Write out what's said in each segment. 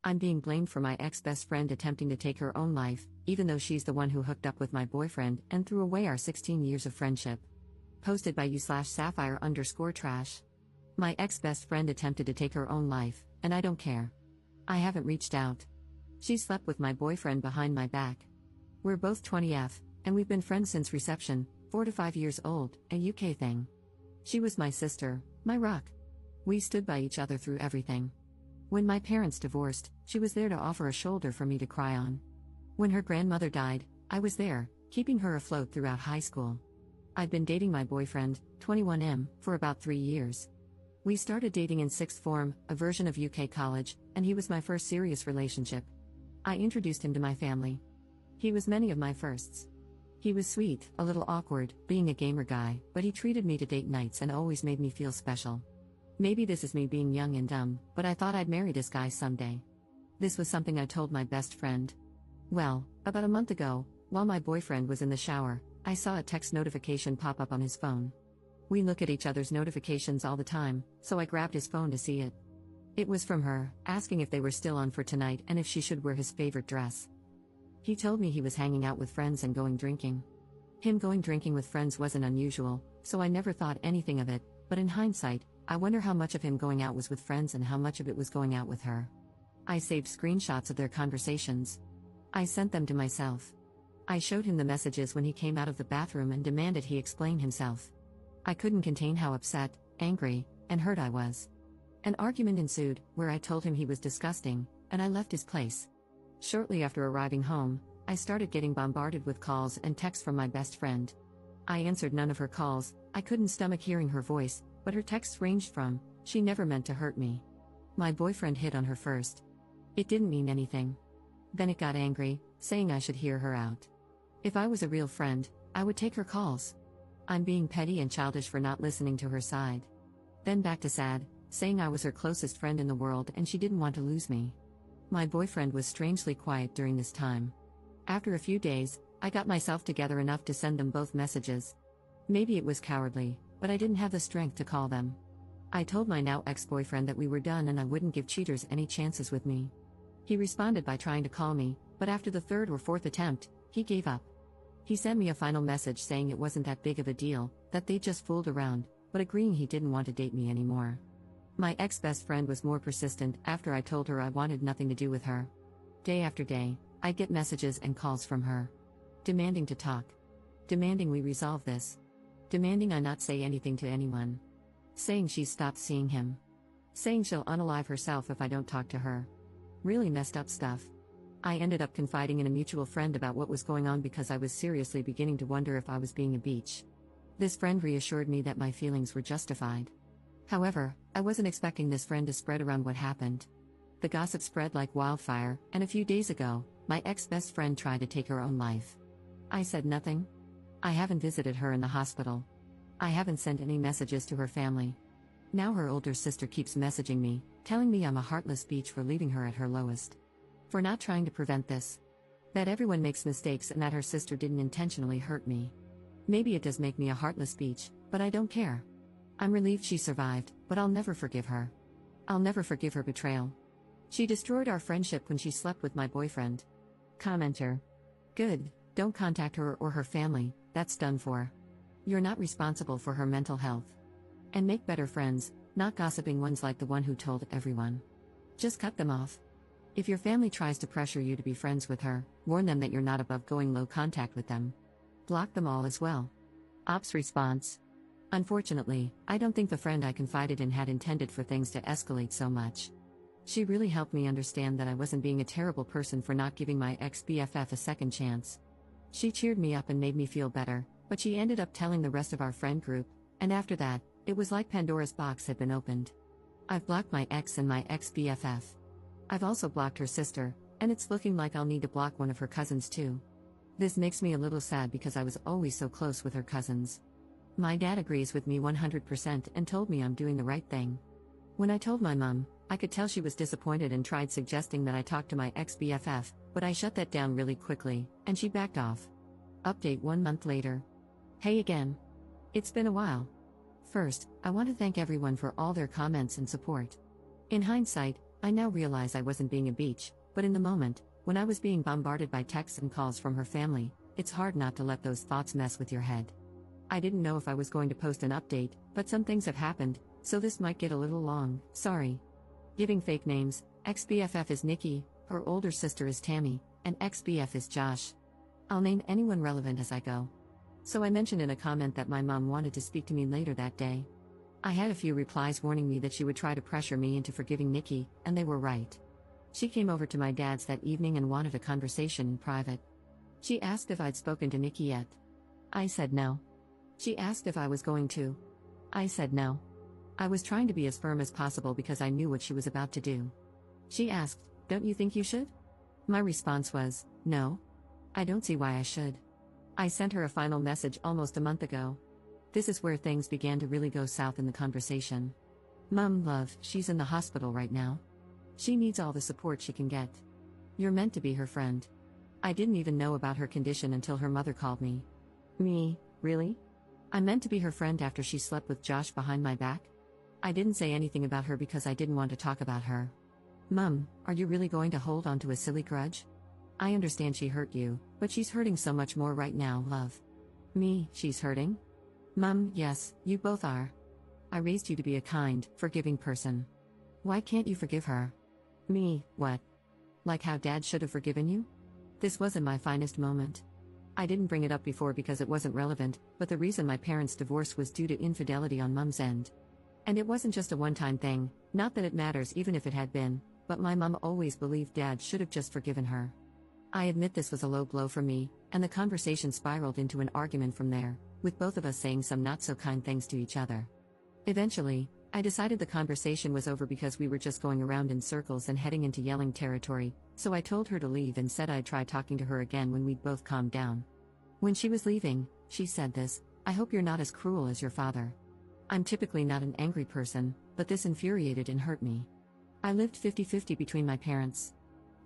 I'm being blamed for my ex-best friend attempting to take her own life, even though she's the one who hooked up with my boyfriend and threw away our 16 years of friendship. Posted by you/sapphire_trash. My ex-best friend attempted to take her own life, and I don't care. I haven't reached out. She slept with my boyfriend behind my back. We're both 20F, and we've been friends since reception, 4 to 5 years old, a UK thing. She was my sister, my rock. We stood by each other through everything. When my parents divorced, she was there to offer a shoulder for me to cry on. When her grandmother died, I was there, keeping her afloat throughout high school. I'd been dating my boyfriend, 21M, for about 3 years. We started dating in sixth form, a version of UK college, and he was my first serious relationship. I introduced him to my family. He was many of my firsts. He was sweet, a little awkward, being a gamer guy, but he treated me to date nights and always made me feel special. Maybe this is me being young and dumb, but I thought I'd marry this guy someday. This was something I told my best friend. Well, about a month ago, while my boyfriend was in the shower, I saw a text notification pop up on his phone. We look at each other's notifications all the time, so I grabbed his phone to see it. It was from her, asking if they were still on for tonight and if she should wear his favorite dress. He told me he was hanging out with friends and going drinking. Him going drinking with friends wasn't unusual, so I never thought anything of it, but in hindsight, I wonder how much of him going out was with friends and how much of it was going out with her. I saved screenshots of their conversations. I sent them to myself. I showed him the messages when he came out of the bathroom and demanded he explain himself. I couldn't contain how upset, angry, and hurt I was. An argument ensued, where I told him he was disgusting, and I left his place. Shortly after arriving home, I started getting bombarded with calls and texts from my best friend. I answered none of her calls. I couldn't stomach hearing her voice, but her texts ranged from, "She never meant to hurt me. My boyfriend hit on her first. It didn't mean anything." Then it got angry, saying I should hear her out. If I was a real friend, I would take her calls. I'm being petty and childish for not listening to her side. Then back to sad, saying I was her closest friend in the world and she didn't want to lose me. My boyfriend was strangely quiet during this time. After a few days, I got myself together enough to send them both messages. Maybe it was cowardly, but I didn't have the strength to call them. I told my now ex-boyfriend that we were done and I wouldn't give cheaters any chances with me. He responded by trying to call me, but after the third or fourth attempt, he gave up. He sent me a final message saying it wasn't that big of a deal, that they just fooled around, but agreeing he didn't want to date me anymore. My ex-best friend was more persistent after I told her I wanted nothing to do with her. Day after day, I'd get messages and calls from her. Demanding to talk. Demanding we resolve this. Demanding I not say anything to anyone. Saying she's stopped seeing him. Saying she'll unalive herself if I don't talk to her. Really messed up stuff. I ended up confiding in a mutual friend about what was going on because I was seriously beginning to wonder if I was being a bitch. This friend reassured me that my feelings were justified. However, I wasn't expecting this friend to spread around what happened. The gossip spread like wildfire, and a few days ago, my ex-best friend tried to take her own life. I said nothing. I haven't visited her in the hospital. I haven't sent any messages to her family. Now her older sister keeps messaging me, telling me I'm a heartless bitch for leaving her at her lowest. For not trying to prevent this. That everyone makes mistakes and that her sister didn't intentionally hurt me. Maybe it does make me a heartless bitch, but I don't care. I'm relieved she survived, but I'll never forgive her. I'll never forgive her betrayal. She destroyed our friendship when she slept with my boyfriend. Commenter. Good, don't contact her or her family, that's done for. You're not responsible for her mental health. And make better friends, not gossiping ones like the one who told everyone. Just cut them off. If your family tries to pressure you to be friends with her, warn them that you're not above going low contact with them. Block them all as well. Ops response. Unfortunately, I don't think the friend I confided in had intended for things to escalate so much. She really helped me understand that I wasn't being a terrible person for not giving my ex-BFF a second chance. She cheered me up and made me feel better, but she ended up telling the rest of our friend group, and after that, it was like Pandora's box had been opened. I've blocked my ex and my ex-BFF. I've also blocked her sister, and it's looking like I'll need to block one of her cousins too. This makes me a little sad because I was always so close with her cousins. My dad agrees with me 100% and told me I'm doing the right thing. When I told my mom, I could tell she was disappointed and tried suggesting that I talk to my ex-BFF, but I shut that down really quickly, and she backed off. Update 1 month later. Hey again. It's been a while. First, I want to thank everyone for all their comments and support. In hindsight, I now realize I wasn't being a beach, but in the moment, when I was being bombarded by texts and calls from her family, it's hard not to let those thoughts mess with your head. I didn't know if I was going to post an update, but some things have happened, so this might get a little long, sorry. Giving fake names, ex-BFF is Nikki, her older sister is Tammy, and ex-BF is Josh. I'll name anyone relevant as I go. So I mentioned in a comment that my mom wanted to speak to me later that day. I had a few replies warning me that she would try to pressure me into forgiving Nikki, and they were right. She came over to my dad's that evening and wanted a conversation in private. She asked if I'd spoken to Nikki yet. I said no. She asked if I was going to. I said no. I was trying to be as firm as possible because I knew what she was about to do. She asked, "Don't you think you should?" My response was, "No. I don't see why I should." I sent her a final message almost a month ago. This is where things began to really go south in the conversation. "Mum, love, she's in the hospital right now. She needs all the support she can get. You're meant to be her friend." I didn't even know about her condition until her mother called me. Me, really? I meant to be her friend after she slept with Josh behind my back? I didn't say anything about her because I didn't want to talk about her. "Mum, are you really going to hold on to a silly grudge? I understand she hurt you, but she's hurting so much more right now, love." Me, she's hurting? Mum, yes, you both are. I raised you to be a kind, forgiving person. Why can't you forgive her? Me, what? Like how Dad should have forgiven you? This wasn't my finest moment. I didn't bring it up before because it wasn't relevant, but the reason my parents' divorce was due to infidelity on Mum's end. And it wasn't just a one-time thing, not that it matters even if it had been, but my mum always believed Dad should have just forgiven her. I admit this was a low blow for me, and the conversation spiraled into an argument from there, with both of us saying some not-so-kind things to each other. Eventually, I decided the conversation was over because we were just going around in circles and heading into yelling territory, so I told her to leave and said I'd try talking to her again when we'd both calmed down. When she was leaving, she said this, "I hope you're not as cruel as your father." I'm typically not an angry person, but this infuriated and hurt me. I lived 50-50 between my parents.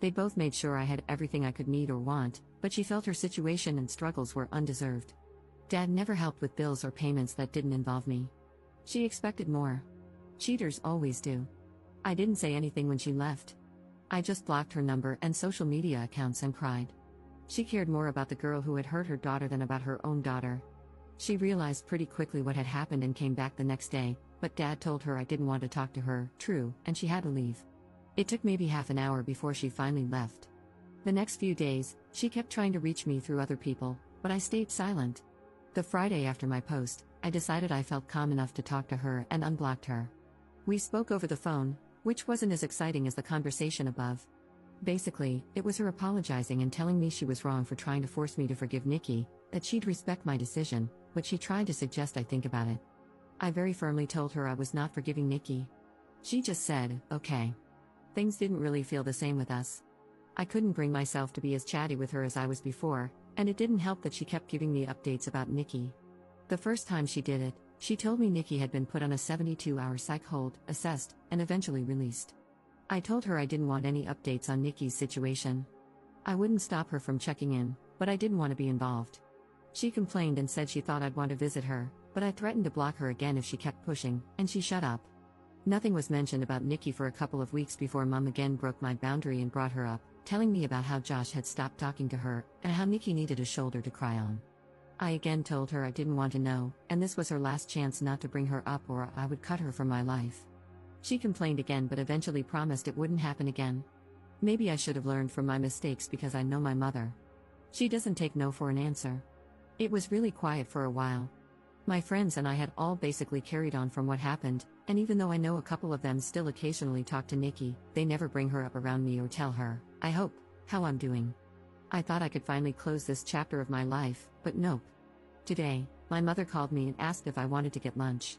They both made sure I had everything I could need or want, but she felt her situation and struggles were undeserved. Dad never helped with bills or payments that didn't involve me. She expected more. Cheaters always do. I didn't say anything when she left. I just blocked her number and social media accounts and cried. She cared more about the girl who had hurt her daughter than about her own daughter. She realized pretty quickly what had happened and came back the next day, but Dad told her I didn't want to talk to her, true, and she had to leave. It took maybe half an hour before she finally left. The next few days, she kept trying to reach me through other people, but I stayed silent. The Friday after my post, I decided I felt calm enough to talk to her and unblocked her. We spoke over the phone, which wasn't as exciting as the conversation above. Basically, it was her apologizing and telling me she was wrong for trying to force me to forgive Nikki, that she'd respect my decision, but she tried to suggest I think about it. I very firmly told her I was not forgiving Nikki. She just said, okay. Things didn't really feel the same with us. I couldn't bring myself to be as chatty with her as I was before, and it didn't help that she kept giving me updates about Nikki. The first time she did it, she told me Nikki had been put on a 72-hour psych hold, assessed, and eventually released. I told her I didn't want any updates on Nikki's situation. I wouldn't stop her from checking in, but I didn't want to be involved. She complained and said she thought I'd want to visit her, but I threatened to block her again if she kept pushing, and she shut up. Nothing was mentioned about Nikki for a couple of weeks before Mom again broke my boundary and brought her up, telling me about how Josh had stopped talking to her, and how Nikki needed a shoulder to cry on. I again told her I didn't want to know, and this was her last chance not to bring her up or I would cut her from my life. She complained again but eventually promised it wouldn't happen again. Maybe I should have learned from my mistakes because I know my mother. She doesn't take no for an answer. It was really quiet for a while. My friends and I had all basically carried on from what happened, and even though I know a couple of them still occasionally talk to Nikki, they never bring her up around me or tell her, I hope, how I'm doing. I thought I could finally close this chapter of my life, but nope. Today, my mother called me and asked if I wanted to get lunch.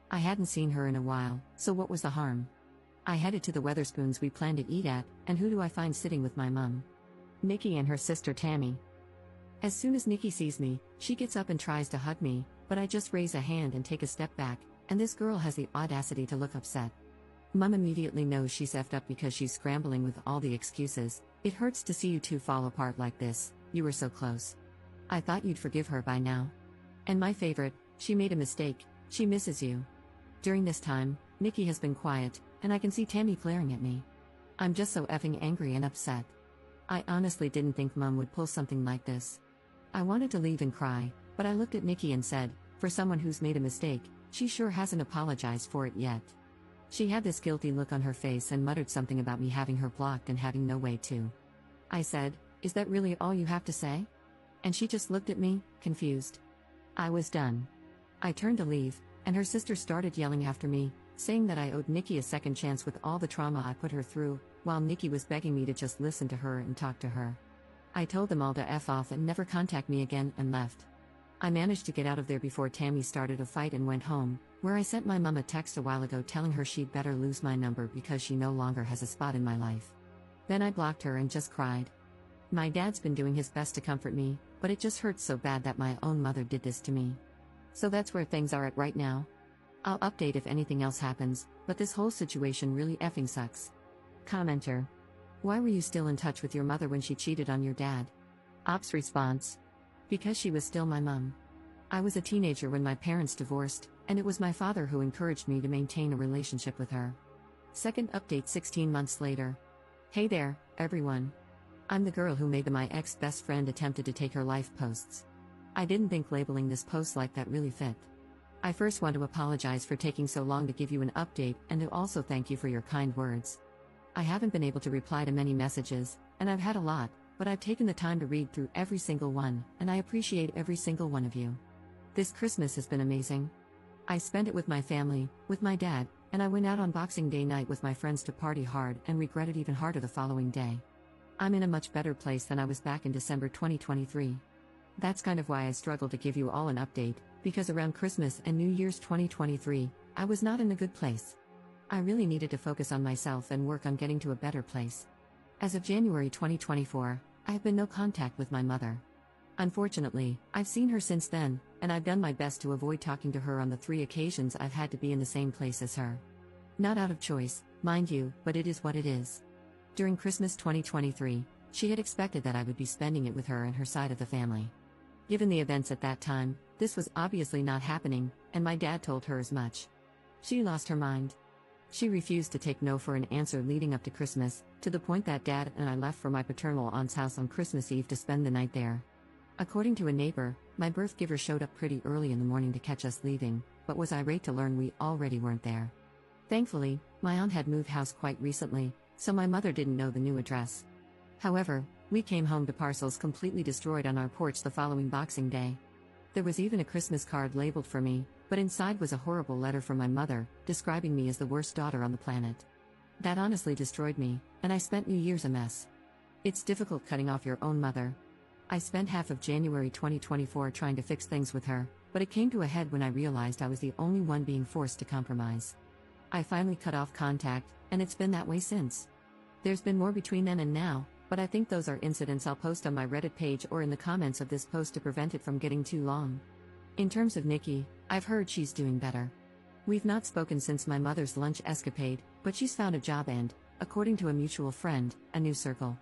I hadn't seen her in a while, so what was the harm? I headed to the Weatherspoons we planned to eat at, and who do I find sitting with my mum? Nikki and her sister Tammy. As soon as Nikki sees me, she gets up and tries to hug me, but I just raise a hand and take a step back, and this girl has the audacity to look upset. Mum immediately knows she's effed up because she's scrambling with all the excuses. It hurts to see you two fall apart like this, you were so close. I thought you'd forgive her by now. And my favorite, she made a mistake, she misses you. During this time, Nikki has been quiet, and I can see Tammy glaring at me. I'm just so effing angry and upset. I honestly didn't think Mum would pull something like this. I wanted to leave and cry, but I looked at Nikki and said, for someone who's made a mistake, she sure hasn't apologized for it yet. She had this guilty look on her face and muttered something about me having her blocked and having no way to. I said, "Is that really all you have to say?" And she just looked at me, confused. I was done. I turned to leave, and her sister started yelling after me, saying that I owed Nikki a second chance with all the trauma I put her through, while Nikki was begging me to just listen to her and talk to her. I told them all to F off and never contact me again and left. I managed to get out of there before Tammy started a fight and went home, where I sent my mum a text a while ago telling her she'd better lose my number because she no longer has a spot in my life. Then I blocked her and just cried. My dad's been doing his best to comfort me, but it just hurts so bad that my own mother did this to me. So that's where things are at right now. I'll update if anything else happens, but this whole situation really effing sucks. Commenter. Why were you still in touch with your mother when she cheated on your dad? Ops response. Because she was still my mum. I was a teenager when my parents divorced, and it was my father who encouraged me to maintain a relationship with her. Second update 16 months later. Hey there, everyone. I'm the girl who made the "my ex-best friend attempted to take her life" posts. I didn't think labeling this post like that really fit. I first want to apologize for taking so long to give you an update and to also thank you for your kind words. I haven't been able to reply to many messages, and I've had a lot, but I've taken the time to read through every single one, and I appreciate every single one of you. This Christmas has been amazing. I spent it with my family, with my dad, and I went out on Boxing Day night with my friends to party hard and regretted even harder the following day. I'm in a much better place than I was back in December 2023. That's kind of why I struggled to give you all an update, because around Christmas and New Year's 2023, I was not in a good place. I really needed to focus on myself and work on getting to a better place. As of January 2024, I have been no contact with my mother. Unfortunately, I've seen her since then, and I've done my best to avoid talking to her on the 3 occasions I've had to be in the same place as her. Not out of choice, mind you, but it is what it is. During Christmas 2023, she had expected that I would be spending it with her and her side of the family. Given the events at that time, this was obviously not happening, and my dad told her as much. She lost her mind. She refused to take no for an answer leading up to Christmas, to the point that Dad and I left for my paternal aunt's house on Christmas Eve to spend the night there. According to a neighbor, my birth giver showed up pretty early in the morning to catch us leaving, but was irate to learn we already weren't there. Thankfully, my aunt had moved house quite recently, so my mother didn't know the new address. However, we came home to parcels completely destroyed on our porch the following Boxing Day. There was even a Christmas card labeled for me, but inside was a horrible letter from my mother, describing me as the worst daughter on the planet. That honestly destroyed me, and I spent New Year's a mess. It's difficult cutting off your own mother. I spent half of January 2024 trying to fix things with her, but it came to a head when I realized I was the only one being forced to compromise. I finally cut off contact, and it's been that way since. There's been more between then and now, but I think those are incidents I'll post on my Reddit page or in the comments of this post to prevent it from getting too long. In terms of Nikki, I've heard she's doing better. We've not spoken since my mother's lunch escapade, but she's found a job and, according to a mutual friend, a new circle.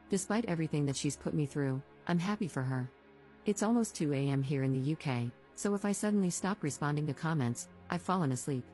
Despite everything that she's put me through, I'm happy for her. It's almost 2 a.m. here in the UK, so if I suddenly stop responding to comments, I've fallen asleep.